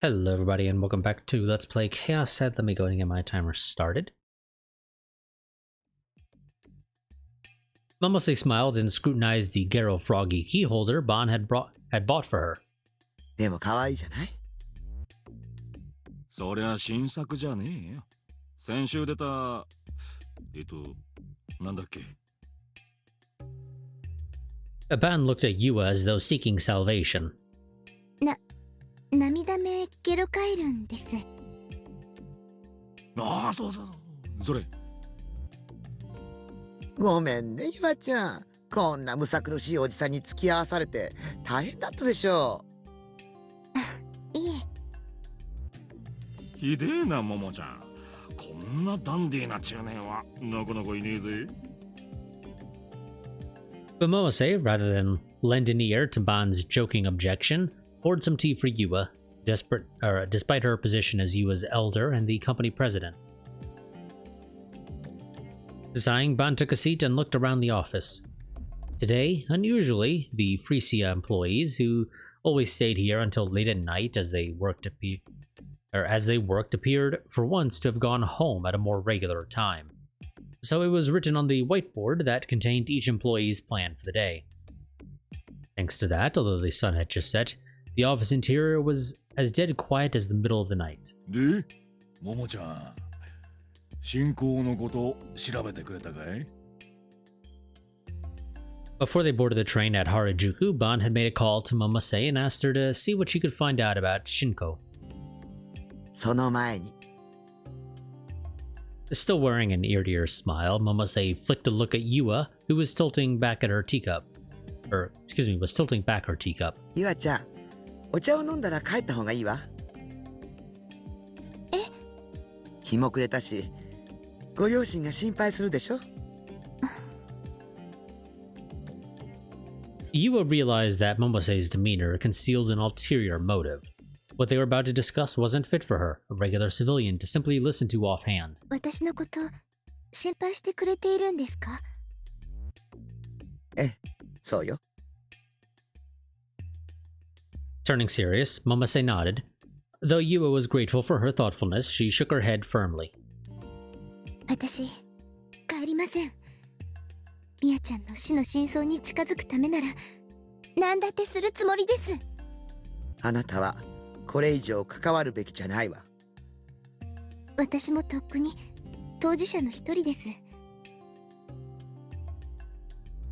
Hello everybody and welcome back to Let's Play ChäoS. Let me go and get my timer started. Momose smiled and scrutinized the Garo Froggy key holder Bon had bought for her. でも可愛いじゃない？そりゃ新作じゃねえよ。先週出たなんだっけ。Ban looked at Yua as though seeking salvation. 涙目ゲロカエルンです。ああ、そう。それ。ごめんね、ゆあちゃん。こんなむさ苦しいおじさんに付き合わされて大変だったでしょいえ。ひでえな、ももちゃん。こんなダンディーな中年はなかなかいねえぜ。But Momose, rather than lend an ear to Ban's joking objection, poured some tea for Yua, despite her position as Yua's elder and the company president. Sighing, Ban took a seat and looked around the office. Today, unusually, the Frisia employees, who always stayed here until late at night as they worked, appeared for once to have gone home at a more regular time. So it was written on the whiteboard that contained each employee's plan for the day. Thanks to that, although the sun had just set, the office interior was as dead quiet as the middle of the night. で、ももちゃん、進行のこと調べてくれたかい? Before they boarded the train at Harajuku, Ban had made a call to Momose and asked her to see what she could find out about Shinko. その前に。Still wearing an ear-to-ear smile, Momose flicked a look at Yua, who was tilting back her teacup. Was tilting back her teacup. ゆあちゃん、お茶を飲んだら帰った方がいいわ。え？日も暮れたし、ご両親が心配するでしょ。Yua realized that Momose's demeanor concealed an ulterior motive. What they were about to discuss wasn't fit for her, a regular civilian, to simply listen to offhand. 私のこと心配してくれているんですか？ええ、そうよ。Turning serious, Momose nodded. Though Yua was grateful for her thoughtfulness, she shook her head firmly. 私帰りません。ミヤちゃんの死の真相に近づくためなら何だってするつもりです。あなたはこれ以上関わるべきじゃないわ。私もとっくに当事者の一人です。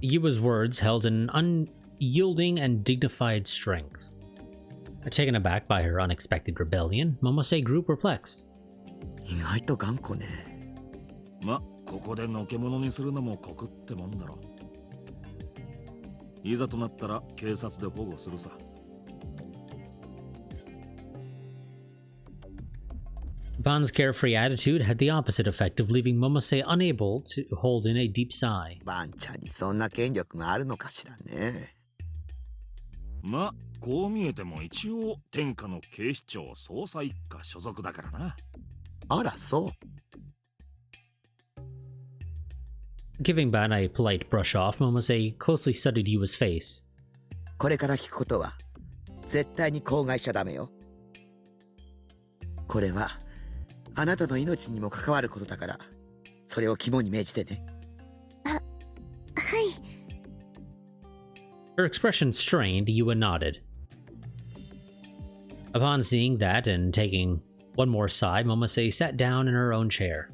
Yua's words held an unyielding and dignified strength. Taken aback by her unexpected rebellion, Momose grew perplexed. 意外と頑固ね。ま、ここでのけ者にするのも酷ってもんだろ。いざとなったら警察で保護するさ。Ban's carefree attitude had the opposite effect of leaving Momose unable to hold in a deep sigh. バンちゃんにそんな権力があるのかしらね。ま、こう見えても一応天下の警視庁捜査一課所属だからな。あら、そう。Giving Ban a polite brush off, Momose closely studied Yua's face. これから聞くことは絶対に口外しちゃダメよ。これはあなたの命にも関わることだから、それを肝に銘じてね。はい。Her expression strained, Yua nodded. Upon seeing that and taking one more sigh, Momose sat down in her own chair.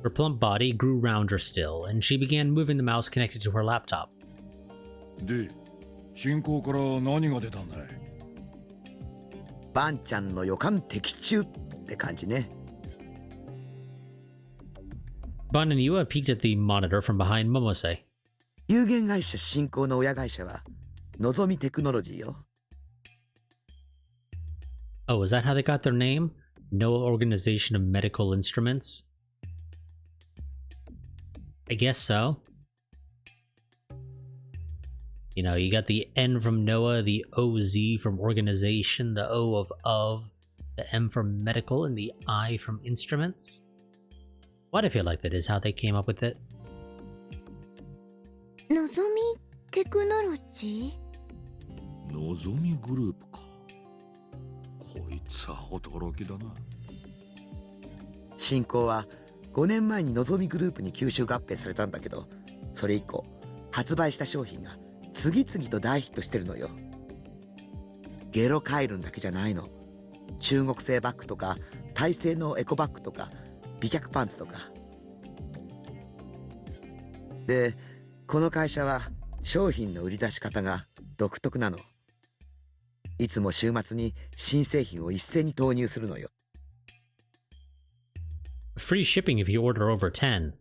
Her plump body grew rounder still, and she began moving the mouse connected to her laptop. で、進行から何が出たんだい？バンちゃんの予感的中って感じね。Ban and Yua peeked at the monitor from behind Momose. 有限会社新興の親会社はのぞみテクノロジーよ。Oh, is that how they got their name? Noah Organization of Medical Instruments? I guess so. You know, you got the N from Noah, the OZ from organization, the O of, the M from medical, and the I from instruments. Why do I feel like that is how they came up with it? のぞみテクノロジー？のぞみグループか。こいつは驚きだな。新興は5年前にのぞみグループに吸収合併されたんだけど、それ以降発売した商品が次々と大ヒットしてるのよ。ゲロカイルンだけじゃないの。中国製バッグとかタイ製のエコバッグとか美脚パンツとかで、この会社は商品の売り出し方が独特なの。いつも週末に新製品を一斉に投入するのよ。Free shipping if you order over 10.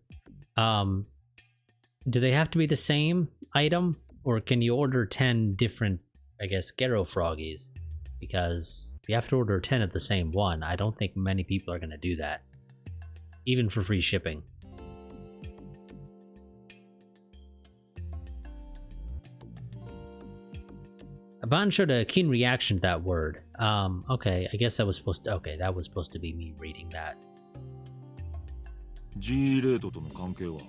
Do they have to be the same item? Or can you order 10 different, I guess, Gero Froggies? Because if you have to order 10 of the same one, I don't think many people are going to do that. Even for free shipping. Aban showed a keen reaction to that word. Okay, I guess that was supposed to... Okay, that was supposed to be me reading that. G レートとの関係は？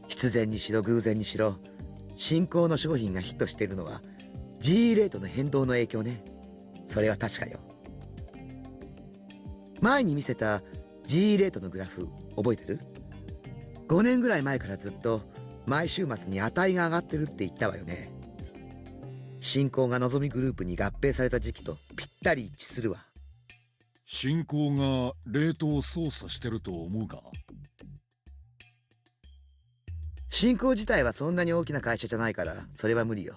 必然にしろ偶然にしろ、新興の商品がヒットしているのは G レートの変動の影響ね。それは確かよ。前に見せた G レートのグラフ覚えてる？ 5 年ぐらい前からずっと毎週末に値が上がってるって言ったわよね。新興がのぞみグループに合併された時期とぴったり一致するわ。新興がレートを操作してると思うが？新興自体はそんなに大きな会社じゃないから、それは無理よ。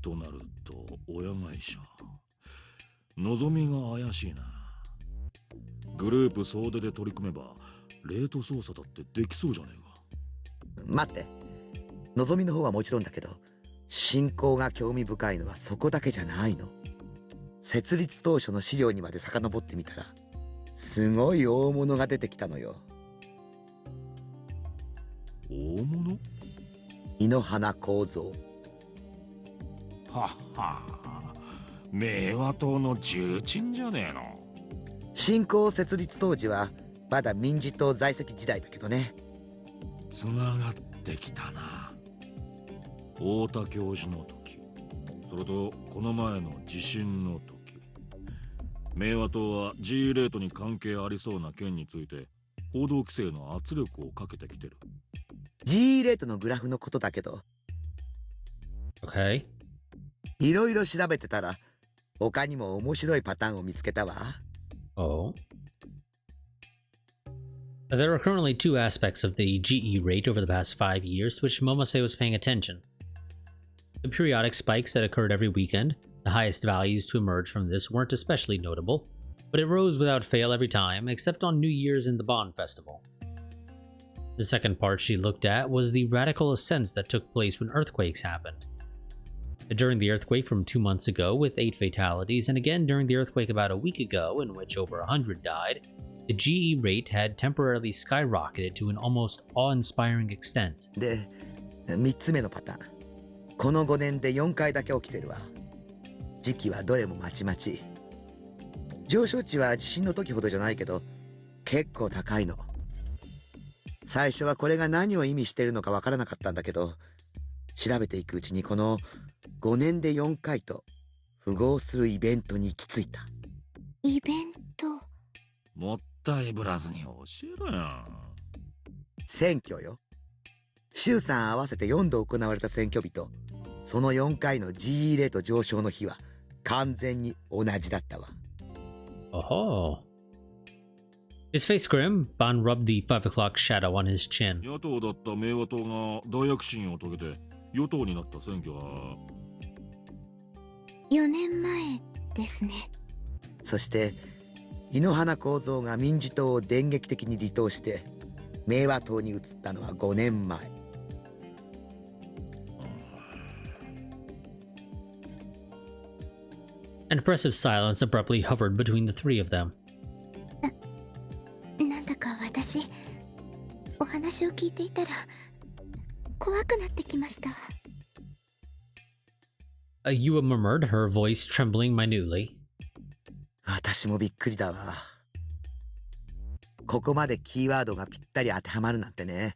となると親会社のぞみが怪しいな。グループ総出で取り組めばレート操作だってできそうじゃねえか。待って、のぞみの方はもちろんだけど、新興が興味深いのはそこだけじゃないの。設立当初の資料にまで遡ってみたら、すごい大物が出てきたのよ。大物？井ノ花構造。はっは、明和党の重鎮じゃねえの。新興設立当時はまだ民自党在籍時代だけどね。つながってきたな。太田教授の時、それとこの前の地震の時、明和党は G レートに関係ありそうな件について報道規制の圧力をかけてきてる。 G レートのグラフのことだけど、 Okay. いろいろ調べてたら他にも面白いパターンを見つけたわ。Oh. There are currently two aspects of the GE rate over the past 5 years to which Momose was paying attention. The periodic spikes that occurred every weekend, the highest values to emerge from this weren't especially notable, but it rose without fail every time, except on New Year's and the Bond Festival. The second part she looked at was the radical ascents that took place when earthquakes happened. During the earthquake from 2 months ago with 8 fatalities, and again during the earthquake about a week ago in which over 100 died, the GE rate had temporarily skyrocketed to an almost awe-inspiring extent. で、3つ目のパターン。この5年で4回だけ起きてるわ。時期はどれもまちまち。上昇値は地震の時ほどじゃないけど、結構高いの。最初はこれが何を意味してるのかわからなかったんだけど、調べていくうちにこの5年で4回と符合するイベントに行き着いた。イベント？もったいぶらずに教えろよ。選挙よ。衆参合わせて4度行われた選挙日と、その4回の GE レート上昇の日は完全に同じだったわ。Oh. His face grim, Ban rubbed the 5 o'clock shadow on his chin. 野党だった明和党が大躍進を遂げて与党になった選挙は4年前ですね。そして井ノ花構造が民自党を電撃的に離党して明和党に移ったのは5年前。An oppressive silence abruptly hovered between the three of them. なんだか私、お話を聞いていたら怖くなってきました。Yua murmured, her voice trembling minutely. 私もびっくりだわ。ここまでキーワードがぴったり当てはまるなんてね。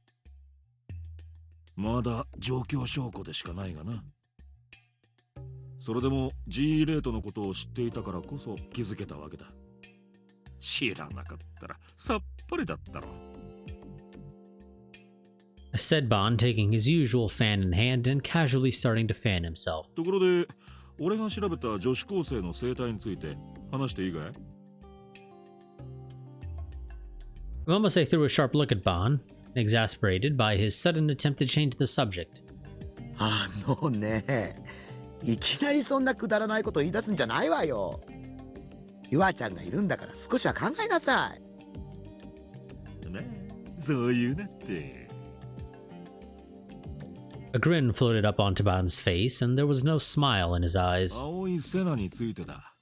まだ状況証拠でしかないがな。それでも G レートのことを知っていたからこそ気づけたわけだ。知らなかったらさっぱりだったろ。said Bond, taking his usual fan in hand and casually starting to fan himself. ところで、俺が調べた女子高生の生態について話していいかい？ Momose threw a sharp look at Bond, exasperated by his sudden attempt to change the subject. ね、いきなりそんなくだらないこと言い出すんじゃないわよ。ユアちゃんがいるんだから少しは考えなさい。ね、そういうなって。A grin floated up onto Bond's face, and there was no smile in his eyes. 青いセナについてだ。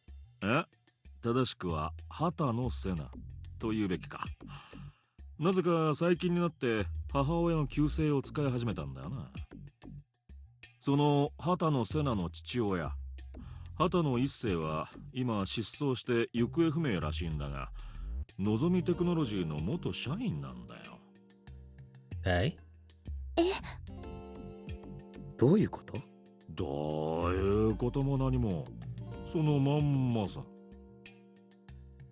正しくは旗のセナというべきか。なぜか最近になって母親の旧姓を使い始めたんだよな。その旗のセナの父親、畑野一世は今失踪して行方不明らしいんだが、のぞみテクノロジーの元社員なんだよ。Okay. どういうこと？どういうことも何も、そのまんまさ。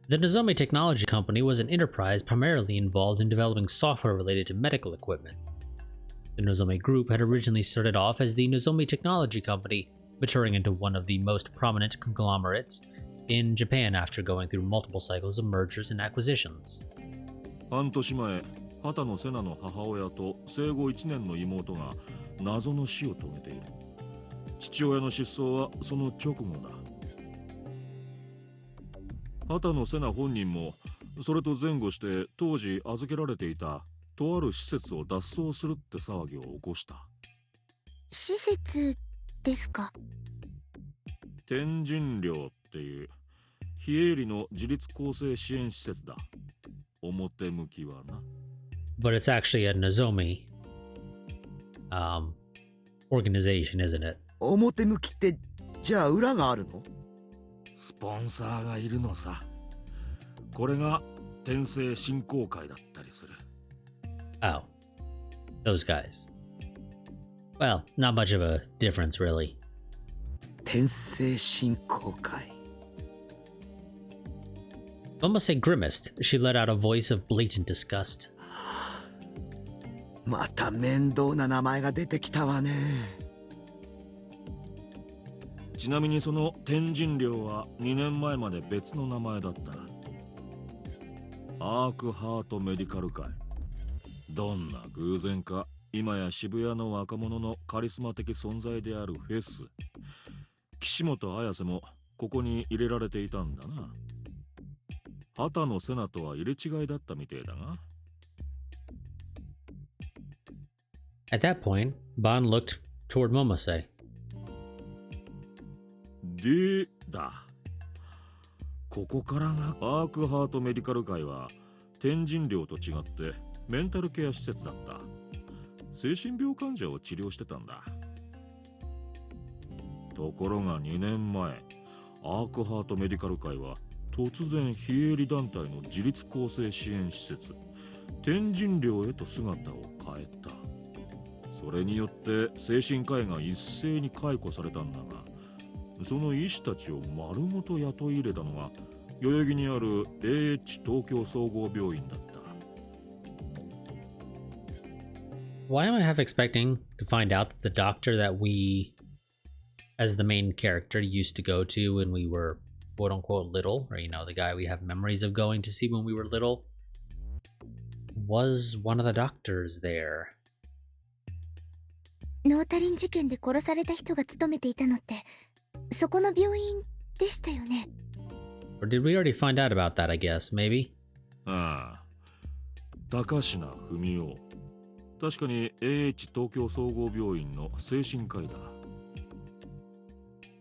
The Nozomi Technology Company was an enterprise primarily involved in developing software related to medical equipment. The Nozomi Group had originally started off as the Nozomi Technology Company, maturing into one of the most prominent conglomerates in Japan after going through multiple cycles of mergers and acquisitions. 半年前、畑野セナの母親と生後1年の妹が謎の死を遂げている。父親の失踪はその直後だ。畑野セナ本人もそれと前後して当時預けられていたとある施設を脱走するって騒ぎを起こした。施設ですか？天神寮っていう非営利の自立更生支援施設だ。表向きはな。But it's actually a Nozomi organization, isn't it? 表向きってじゃあ裏があるの？スポンサーがいるのさ。これが天聖振興会だったりする。Oh, those guys. Well, not much of a difference, really. 天聖振興会。Momose grimaced. She let out a voice of blatant disgust. また面倒な名前が出てきたわね。ちなみにその天神寮は2年前まで別の名前だった。アークハートメディカル会。どんな偶然か今や渋谷の若者のカリスマ的存在であるフェス、岸本綾瀬もここに入れられていたんだな。畑野セナとは入れ違いだったみてえだが。At that point, Bond looked toward Momose. でだ。ここからがアークハートメディカル会は天神寮と違ってメンタルケア施設だった。精神病患者を治療してたんだ。ところが2年前、アークハートメディカル会は突然非営利団体の自立更生支援施設天神寮へと姿を変えた。それによって精神科医が一斉に解雇されたんだが、その医師たちを丸ごと雇い入れたのが代々木にある AH 東京総合病院だった。Why am I half expecting to find out that the doctor that we, as the main character, used to go to when we were quote unquote little, or the guy we have memories of going to see when we were little, was one of the doctors there? ノータリン事件で殺された人が勤めていたのってそこの病院でしたよね。Or did we already find out about that, I guess, maybe? ああ、高階文夫。確かに AH 東京総合病院の精神科医だ。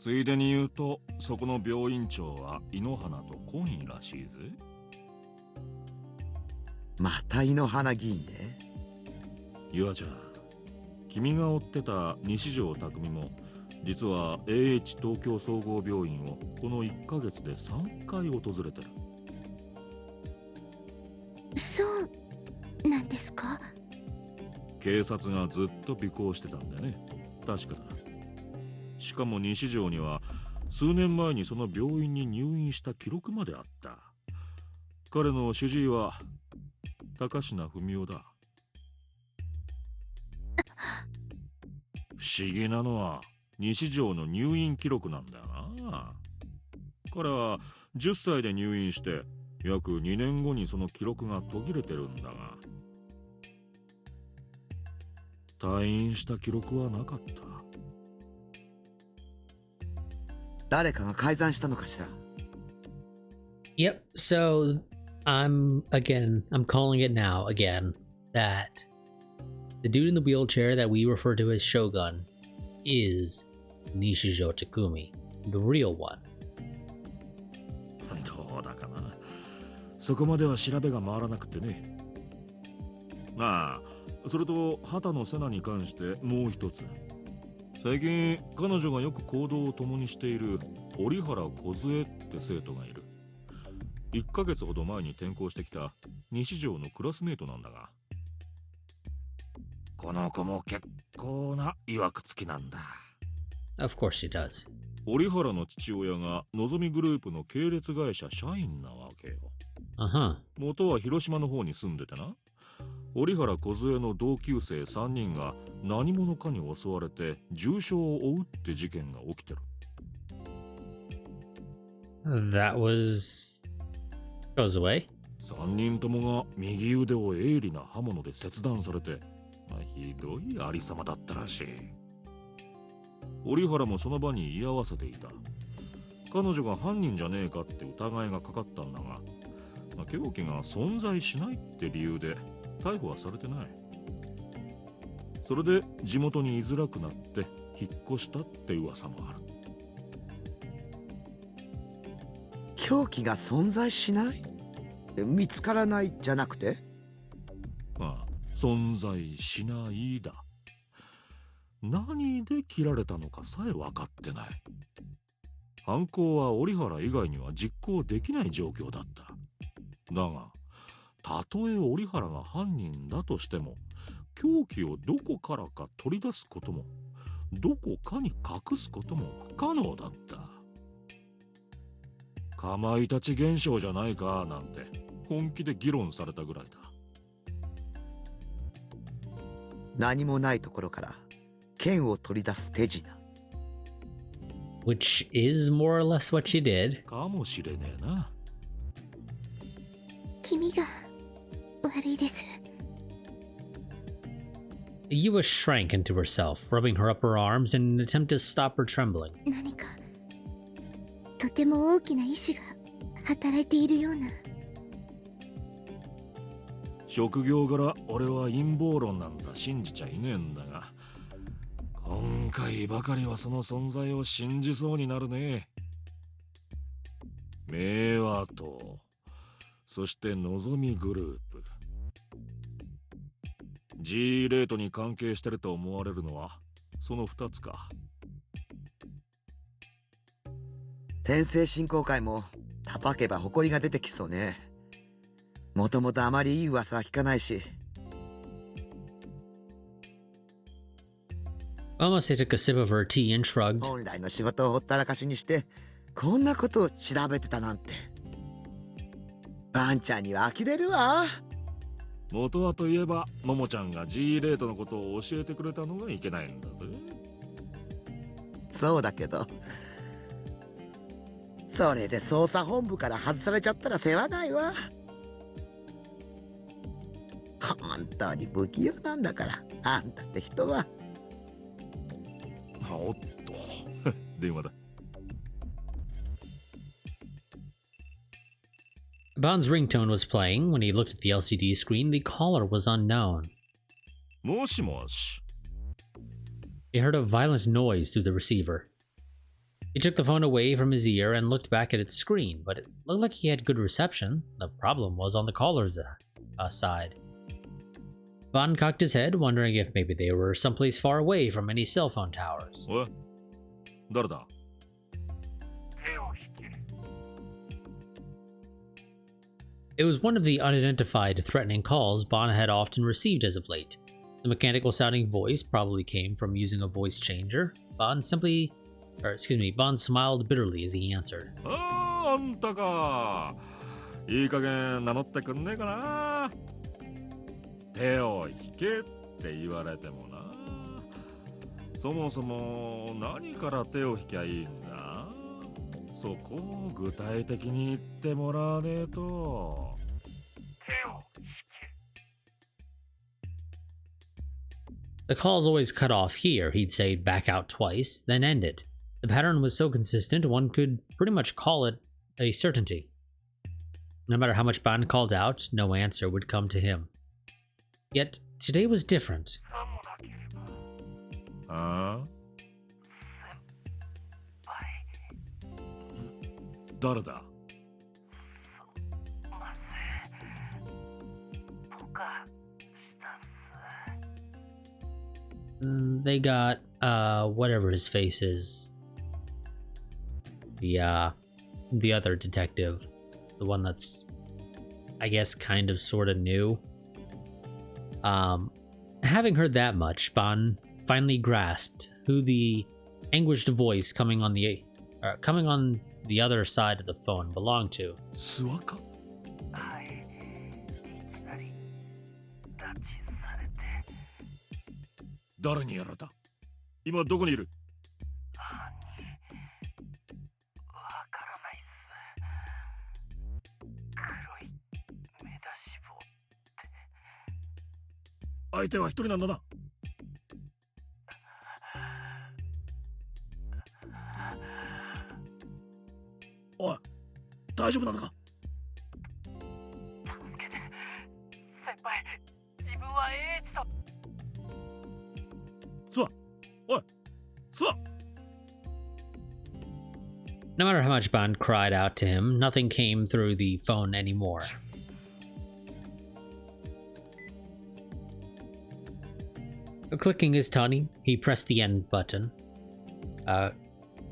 ついでに言うと、そこの病院長は井ノ原と懇意らしいぜ。また井ノ原議員ね。ゆあちゃん、君が追ってた西条匠も実は AH 東京総合病院をこの1ヶ月で3回訪れてる。そうなんですか？警察がずっと尾行してたんだね。確かだ。しかも西条には数年前にその病院に入院した記録まであった。彼の主治医は高階文夫だ。不思議なのは西条の入院記録なんだよな。彼は10歳で入院して約2年後にその記録が途切れてるんだが、退院した記録はなかった。誰かが改ざんしたのかしら。 Yep, so I'm calling it now again, that the dude in the wheelchair that we refer to as Shogun is Nishijo Takumi, the real one. どうだかな。そこまでは調べが回らなくてね。まあ、それと畑野瀬名に関してもう一つ。最近彼女がよく行動を共にしている折原梢って生徒がいる。1ヶ月ほど前に転校してきた西条のクラスメートなんだが、この子も結構な曰くつきなんだ。Of course she does. 折原の父親がのぞみグループの系列会社社員なわけよ。元は広島の方に住んでてな。折原梢の同級生3人が何者かに襲われて重傷を負うって事件が起きてる。That was goes away. 3人ともが右腕を鋭利な刃物で切断されて、ひどいありさまだったらしい。折原もその場に居合わせていた。彼女が犯人じゃねえかって疑いがかかったんだが、凶器が存在しないって理由で逮捕はされてない。それで地元に居づらくなって引っ越したって噂もある。凶器が存在しない？見つからないじゃなくて？存在しないだ。何で切られたのかさえ分かってない。犯行は折原以外には実行できない状況だった。だが、たとえ折原が犯人だとしても、凶器をどこからか取り出すことも、どこかに隠すことも不可能だった。かまいたち現象じゃないかなんて本気で議論されたぐらいだ。何もないところから剣を取り出す手品。Which is more or less what she did. かもしれねえな。君が悪いです。Yua shrank into herself, rubbing her upper arms in an attempt to stop her trembling. 何かとても大きな意志が働いているような。職業柄俺は陰謀論なんざ信じちゃいねえんだが、今回ばかりはその存在を信じそうになるね。明和とそしてのぞみグループ、 G レートに関係してると思われるのはその2つか。天聖振興会も叩けば埃が出てきそうね。もともとあまりいい噂は聞かないし。Almost took a sip of her tea and shrugged. 本来の仕事をほったらかしにしてこんなことを調べてたなんて。バンちゃんには呆れるわ。元はといえばももちゃんが G レートのことを教えてくれたのがいけないんだぜ。そうだけど、それで捜査本部から外されちゃったら世話ないわ。本当に不器用なんだから、あんたって人は。おっと電話だ。Bond's ringtone was playing. When he looked at the LCD screen, the caller was unknown. もしもし。 He heard a violent noise through the receiver. He took the phone away from his ear and looked back at its screen, but it looked like he had good reception. The problem was on the caller's side. Bond cocked his head, wondering if maybe they were someplace far away from any cell phone towers. おい、誰だ？ It was one of the unidentified, threatening calls Bond had often received as of late. The mechanical-sounding voice probably came from using a voice changer. Bond simply or excuse me, Bond smiled bitterly as he answered. あんたか。いい加減名乗ってくんねえかな。手を引けって言われてもな。そもそも何から手を引きゃいいんだ。そこを具体的に言ってもらわねえと。The calls always cut off here, he'd say back out twice, then ended. The pattern was so consistent, one could pretty much call it a certainty. No matter how much Bond called out, no answer would come to him. Yet, today was different. ああ？誰だ？ They got, whatever his face is. The other detective. The one that's, I guess, kind of sort of new. Having heard that much, Bond finally grasped who the anguished voice coming on the other side of the phone belonged to. 諏訪か？誰にやられた？今どこにいる？相手は一人なんだな。おい、大丈夫なのか？助けて、先輩。自分は英一と。諏訪、おい、諏訪。No matter how much Bond cried out to him, nothing came through the phone anymore. Clicking his tongue, he pressed the end button.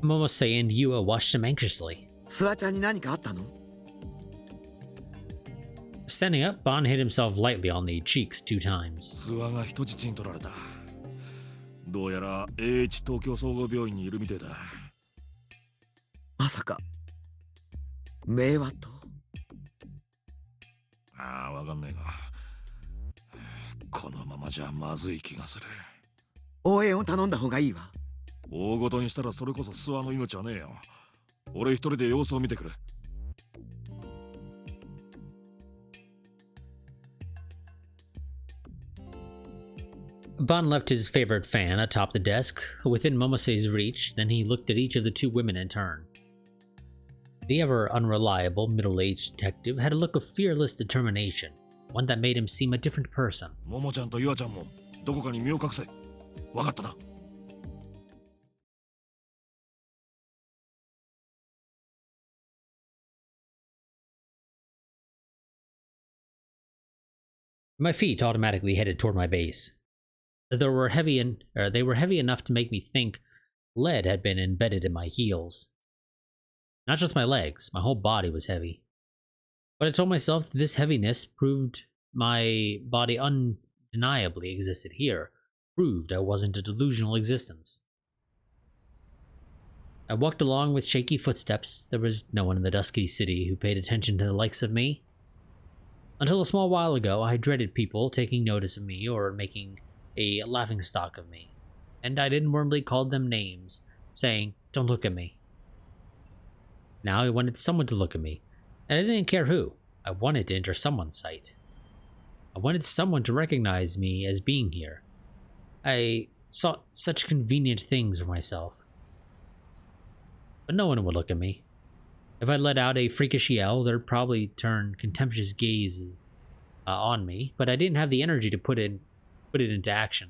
Momose and Yua watched him anxiously. スワちゃんに何かあったの？ Standing up, Bond hit himself lightly on the cheeks 2 times. 諏訪が人質に取られた。どうやら A1 東京総合病院にいるみてえだ。まさか名和と？ああ、わかんねえが。このままじゃまずい気がする。応援を頼んだ方がいいわ。大ごとにしたらそれこそ諏訪の命はねえよ。俺一人で様子を見てくる。Bond left his favorite fan atop the desk, within Momose's reach, then he looked at each of the 2 women in turn. The ever-unreliable middle-aged detective had a look of fearless determination, one that made him seem a different person. ももちゃんとゆあちゃんもどこかに身を隠せ。わかったな。My feet automatically headed toward my base. They were heavy enough to make me think lead had been embedded in my heels. Not just my legs, my whole body was heavy. But I told myself this heaviness proved my body undeniably existed here, proved I wasn't a delusional existence. I walked along with shaky footsteps. There was no one in the dusky city who paid attention to the likes of me. Until a small while ago, I dreaded people taking notice of me or making a laughingstock of me, and I inwardly called them names, saying, "Don't look at me." Now I wanted someone to look at me, and I didn't care who. I wanted to enter someone's sight. I wanted someone to recognize me as being here. I sought such convenient things for myself. But no one would look at me. If I let out a freakish yell, they'd probably turn contemptuous gazes on me, but I didn't have the energy to put it into action.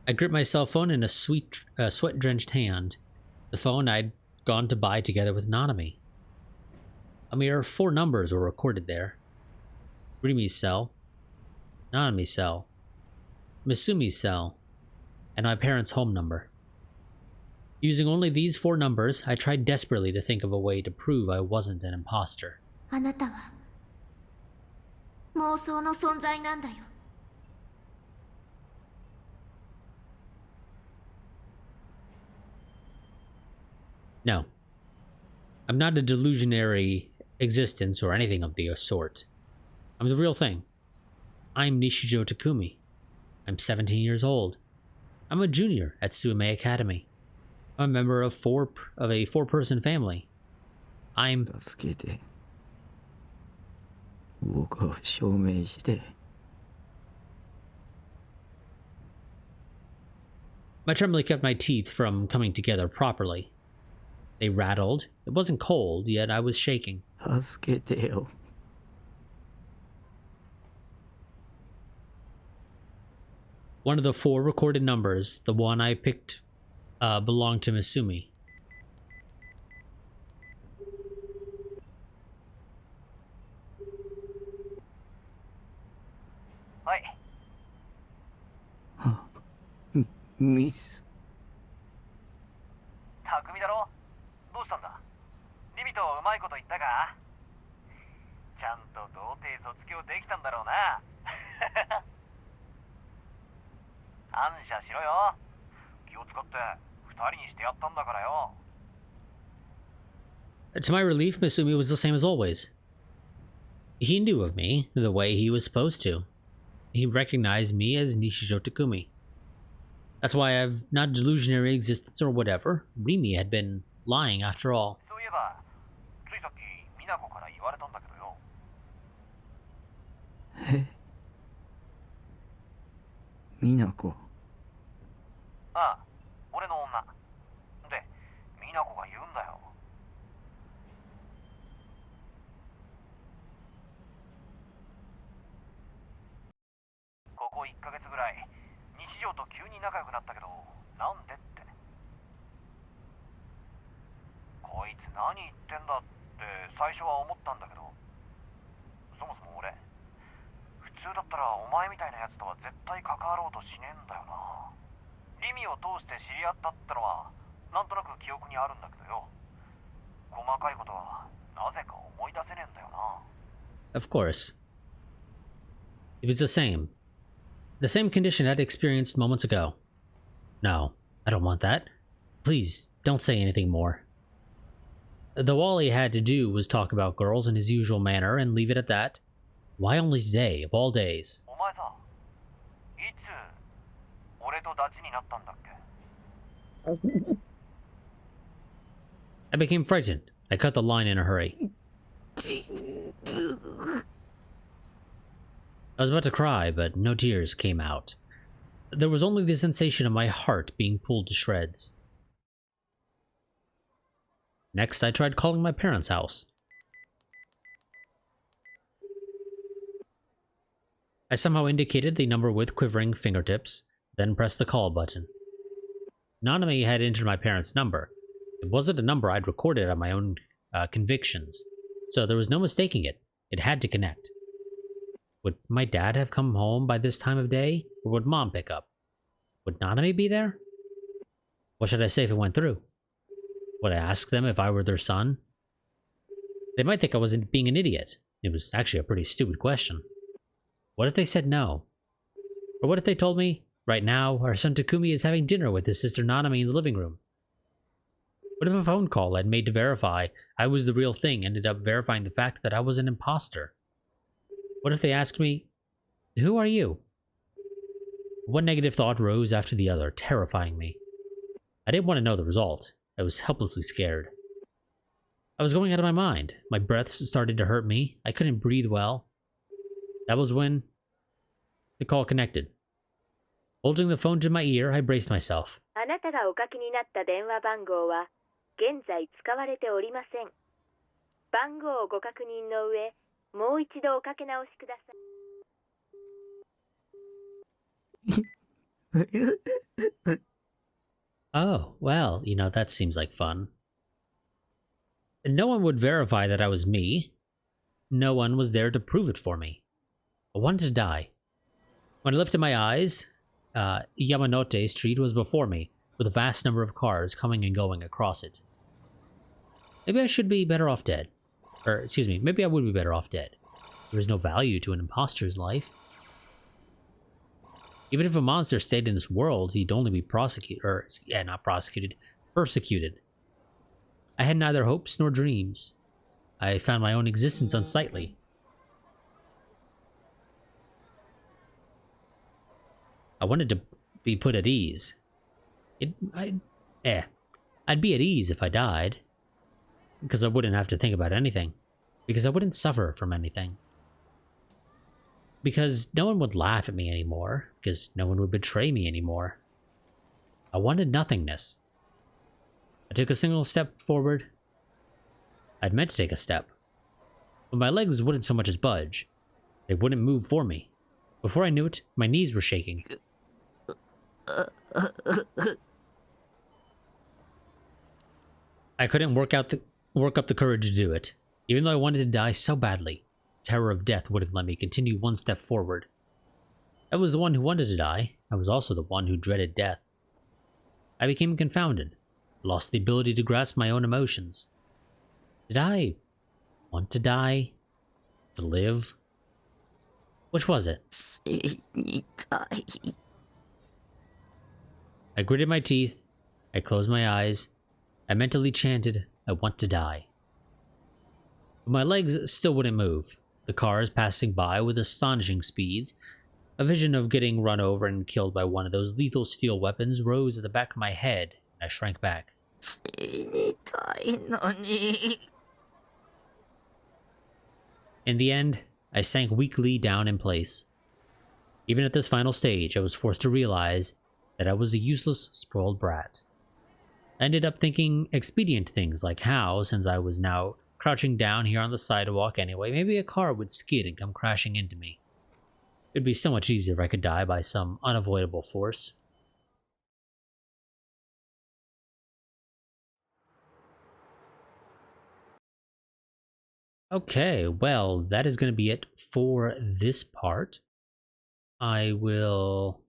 I gripped my cell phone in a sweat-drenched hand, the phone I'd gone to buy together with Nanami. A mere 4 numbers were recorded there. Rimi's cell, Nanami's cell, Misumi's cell, and my parents' home number. Using only these 4 numbers, I tried desperately to think of a way to prove I wasn't an imposter. あなたは妄想の存在なんだよ。No. I'm not a delusionary existence or anything of the sort. I'm the real thing. I'm Nishijo Takumi. I'm 17 years old. I'm a junior at Suime Academy. I'm a member of a four-person family. I'm... 助けて僕を証明して My trembling kept my teeth from coming together properly. They rattled. It wasn't cold, yet I was shaking. 助けてよ One of the 4 recorded numbers, the one I picked, belonged to Misumi. Hi. ミス匠だろ？どうしたんだ？リミとうまいこと言ったか？ちゃんと童貞卒業できたんだろうな。感謝しろよ。気を使って2人にしてやったんだからよ。To my relief, Misumi was the same as always. He knew of me the way he was supposed to. He recognized me as Nishijo Takumi. That's why I've not delusionary existence or whatever. Rimi had been lying after all. そういえば、ついさっき美奈子から言われたんだけどよ。え美奈子ああ、俺の女。で、美奈子が言うんだよ。ここ1ヶ月ぐらい、日常と急に仲良くなったけど、なんでって。こいつ何言ってんだって最初は思ったんだけど、そもそも俺、普通だったらお前みたいなやつとは絶対関わろうとしねえんだよな。リミを通して知り合ったってのはなんとなく記憶にあるんだけどよ。細かいことはなぜか思い出せねえんだよな。Of course. It was the same. The same condition I'd experienced moments ago. No, I don't want that. Please, don't say anything more. Though all he had to do was talk about girls in his usual manner and leave it at that. Why only today, of all days? お前さ、いつ俺とダチになったんだっけ？ I became frightened. I cut the line in a hurry. I was about to cry, but no tears came out. There was only the sensation of my heart being pulled to shreds. Next, I tried calling my parents' house. I somehow indicated the number with quivering fingertips, then pressed the call button. Nanami had entered my parents' number. It wasn't a number I'd recorded on my own convictions, so there was no mistaking it. It had to connect. Would my dad have come home by this time of day, or would Mom pick up? Would Nanami be there? What should I say if it went through? Would I ask them if I were their son? They might think I was being an idiot. It was actually a pretty stupid question. What if they said no? Or what if they told me, right now, our son Takumi is having dinner with his sister Nanami in the living room? What if a phone call I'd made to verify I was the real thing ended up verifying the fact that I was an imposter? What if they asked me, who are you? One negative thought rose after the other, terrifying me. I didn't want to know the result. I was helplessly scared. I was going out of my mind. My breaths started to hurt me. I couldn't breathe well. That was when the call connected. Holding the phone to my ear, I braced myself. あなたがおかけになった電話番号は現在使われておりません。番号をご確認の上、もう一度おかけ直しください。Oh, well, that seems like fun. No one would verify that I was me. No one was there to prove it for me. I wanted to die. When I lifted my eyes, Yamanote Street was before me, with a vast number of cars coming and going across it. Maybe I should be better off dead. Or, excuse me, maybe I would be better off dead. There is no value to an imposter's life. Even if a monster stayed in this world, he'd only be persecuted. I had neither hopes nor dreams. I found my own existence unsightly. I wanted to be put at ease. I'd be at ease if I died. Because I wouldn't have to think about anything. Because I wouldn't suffer from anything. Because no one would laugh at me anymore. Because no one would betray me anymore. I wanted nothingness. I took a single step forward. I'd meant to take a step. But my legs wouldn't so much as budge. They wouldn't move for me. Before I knew it, my knees were shaking. I couldn't work up the courage to do it. Even though I wanted to die so badly, terror of death wouldn't let me continue one step forward. I was the one who wanted to die. I was also the one who dreaded death. I became confounded, lost the ability to grasp my own emotions. Did I want to die? To live? Which was it? I gritted my teeth. I closed my eyes. I mentally chanted, I want to die. But my legs still wouldn't move. The cars passing by with astonishing speeds. A vision of getting run over and killed by one of those lethal steel weapons rose at the back of my head, and I shrank back. In the end, I sank weakly down in place. Even at this final stage, I was forced to realize that I was a useless, spoiled brat. I ended up thinking expedient things like how, since I was now crouching down here on the sidewalk anyway, maybe a car would skid and come crashing into me. It'd be so much easier if I could die by some unavoidable force. Okay, well, that is going to be it for this part. I will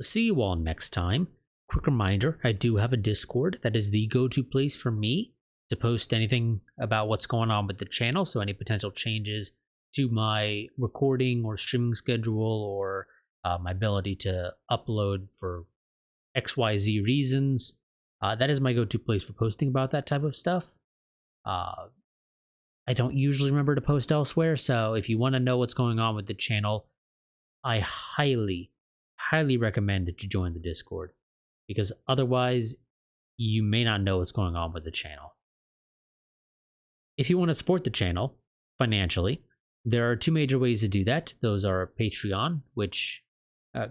see you all next time. Quick reminder, I do have a Discord. That is the go-to place for me to post anything about what's going on with the channel. So any potential changes to my recording or streaming schedule or my ability to upload for XYZ reasons. That is my go-to place for posting about that type of stuff. I don't usually remember to post elsewhere, so if you want to know what's going on with the channel, I highly recommend that you join the Discord, because otherwise you may not know what's going on with the channel. If you want to support the channel financially, there are two major ways to do that. Those are Patreon, which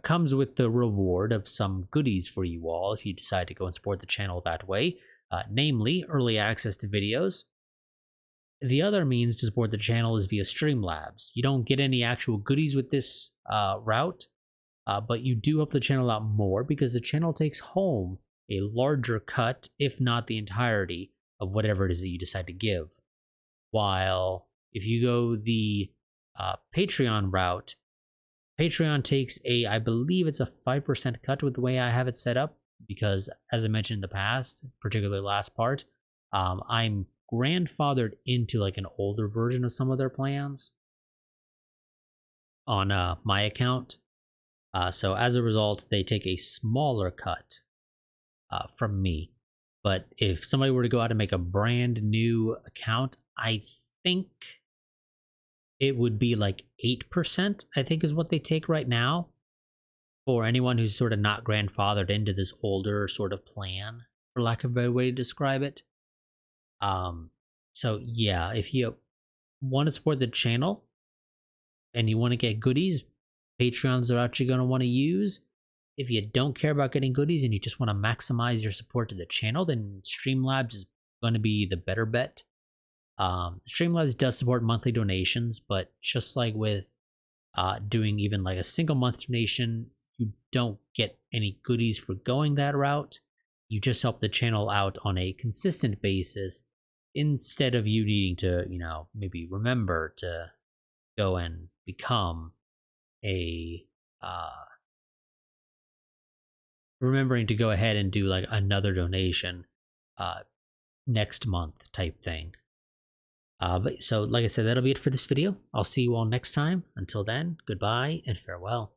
comes with the reward of some goodies for you all if you decide to go and support the channel that way, namely early access to videos. The other means to support the channel is via Streamlabs. You don't get any actual goodies with this route, but you do help the channel out more because the channel takes home a larger cut, if not the entirety, of whatever it is that you decide to give. While if you go the Patreon route, Patreon takes I believe it's a 5% cut with the way I have it set up, because as I mentioned in the past, particularly last part, I'm grandfathered into like an older version of some of their plans on my account. So as a result, they take a smaller cut from me. But if somebody were to go out and make a brand new account, I think it would be like 8%, I think is what they take right now for anyone who's sort of not grandfathered into this older sort of plan, for lack of a better way to describe it. So yeah, if you want to support the channel and you want to get goodies, Patreons are actually going to want to use. If you don't care about getting goodies and you just want to maximize your support to the channel, then Streamlabs is going to be the better bet. Streamlabs does support monthly donations, but just like with doing even like a single month donation, you don't get any goodies for going that route. You just help the channel out on a consistent basis instead of you needing to, you know, maybe remember to go and become a remembering to go ahead and do like another donation next month type thing. But so like I said, that'll be it for this video. I'll see you all next time. Until then, goodbye and farewell.